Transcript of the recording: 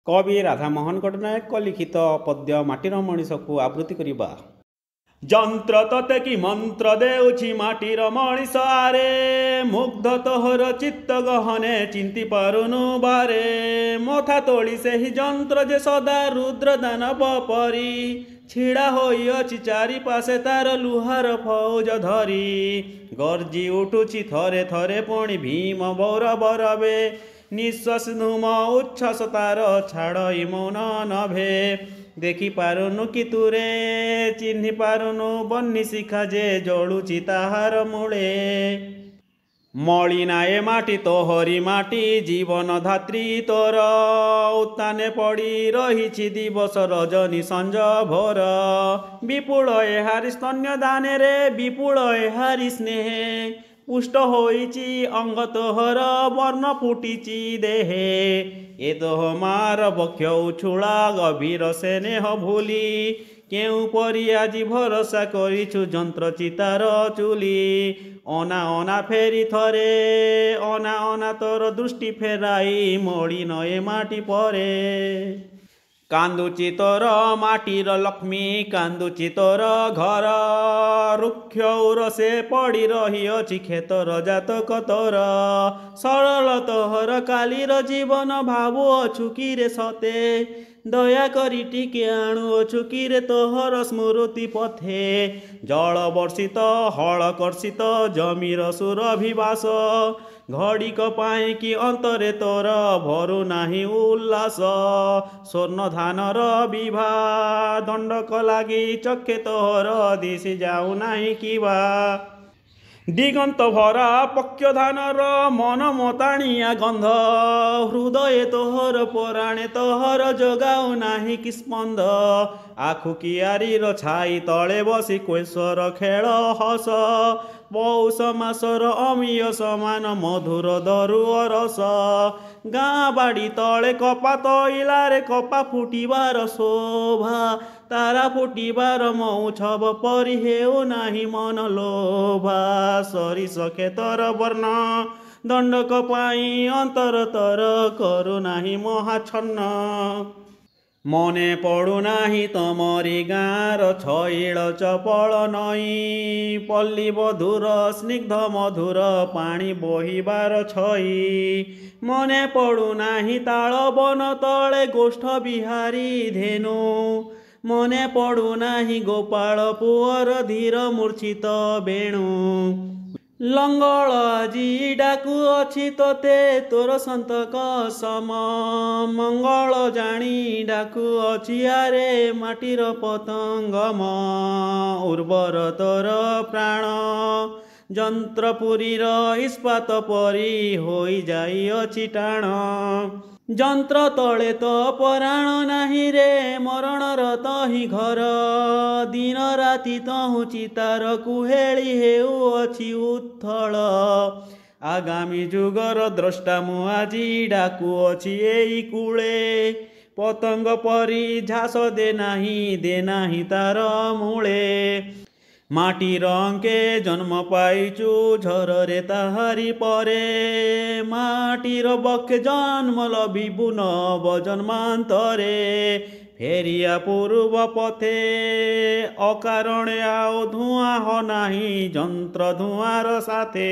कवि राधामोहन गडनायक लिखित पद्य माटीर मनीष को आवृत्ति करिबा। जंत्र तते कि मंत्र देउछि माटीर मनीष आरे, मुग्ध तोहर चित्त गहने चिंती पारुनु बारे। मथा तोली सेहि जंत्र जे सदा रुद्र दानव परी, छिड़ा होइअछि चारि पासे तार लुहार फौज धरी। गर्जी उठुछि थरे थरे पुणी भीम बौरव रवे, निश्वास धूम उच्छ्वास तार छाड़ई मौन नभे। देखि पारुनु कि तुरे चिन्हि पारुनु बन्नी शिखा जे जळुछि ताहार मूले। मलिनाए माटी तोहरी माटी जीवन धात्री तोर, उत्ताने पड़ी रहिछि दिवस रजनी संज भोर। विपुल एहारी स्तन्य दाने रे विपुल एहारी स्नेहे, पुष्ट होइछि अंग तोहर वर्ण फुटिछि देहे। ए तोह मार बक्ष उछुला गभीर स्नेह भूली, केउ परी आजी भरोसा करिछु जंत्र चितार चुली। अना अना फेरी थरे अना अना तोर दृष्टि फेराई मोड़ी नए माटी परे। कांदुची तोर माटीर लक्ष्मी कांदुची तोर घर, रुक्ष उरसे पड़ी रहिअछि खेतर जातक तोर। सरल तोहर कालीर जीवन भावुअछु कि रे सते, दया करी टिके आणुअछु कि रे तोहर स्मृति पथे। जल वर्षित हल कर्षित जमीर सुरभिवास, घड़ीक पाए कि अंतरे तोर भरू नाही उल्लास। स्वर्ण धानर विभा दंडक लागी चक्षे तोहर दिशि जाऊ नाही किवा। दिगंत भरा पक्ष धानर मन मताणिया गंध, हृदय तोहर पराणे तोहर जगाऊ नाही कि स्पंद। आखु कियारीर छाई तले बसी क्वेश्वर खेल हस, पौष मासर अमीय समान मधुर दरुअ रस। गाँ बाड़ी तले कपा तैलारे कपा फुटिबार शोभा, तारा फुटिबार मौछब परि हेउ नाही मन लोभा। सरिस खेतर वर्ण दंडक पाई अंतर तर करू नाही महाछन्न। मने पड़ू नाही तमरी गाँर छइल चपल नई, पल्ली बधुर स्निग्ध मधुर पानी बोहिबार छई। मने पड़ू नाही ताल बन तले गोष्ठ बिहारी धेनु, मने पड़ू नाही गोपाल पुअर धीर मूर्छित बेणु। लंगल आजी डाकू अछि तोते तोर संतक सम, मंगल जानी डाकू अछि आरे माटीर पतंगम। उर्वर तोर प्राण जंत्रपुरीर इस्पात परी होई जाई अछि टाण। जंत्र तले तो पराण नाही रे मरणर तहि घर, दिन राति तहु चितार कुहेली हेउ अछि उथल। आगामी जुगर द्रष्टा मु आजी डाकू अछि एई कूले, पतंग परी झास दे नाही तार मूले। माटीर अंके जन्म पाइचु झररे ताहारी परे, माटीर बक्षे जन्म लभिबु नव जन्मांतरे। फेरिया पूर्व पथे अकारणे आओ धुआं हो नाही जंत्र धुआंर साथे।